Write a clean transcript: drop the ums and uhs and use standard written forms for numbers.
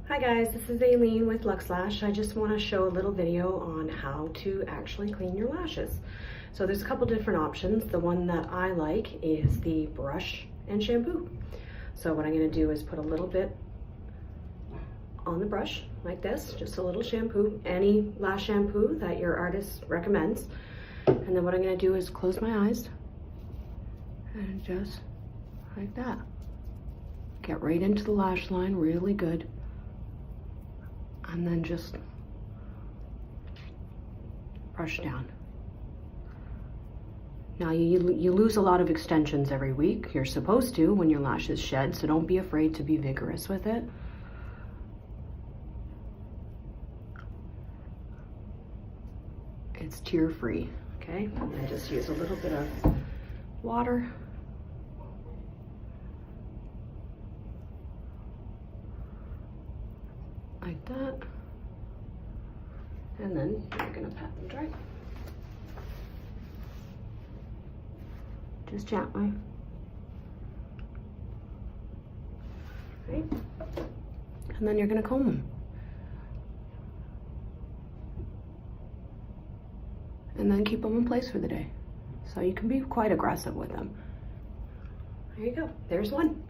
Hi guys, this is Aileen with Lash. I just want to show a little video on how to actually clean your lashes. So there's a couple different options. The one that I like is the brush and shampoo. So what I'm going to do is put a little bit on the brush like this, just a little shampoo, any lash shampoo that your artist recommends. And then what I'm going to do is close my eyes and just like that. Get right into the lash line really good. And then just brush down. Now you lose a lot of extensions every week. You're supposed to when your lashes shed, so don't be afraid to be vigorous with it. It's tear-free, okay? And then just use a little bit of water. Like that. And then you're gonna pat them dry. Just gently. Right? And then you're gonna comb them. And then keep them in place for the day. So you can be quite aggressive with them. There you go, there's one.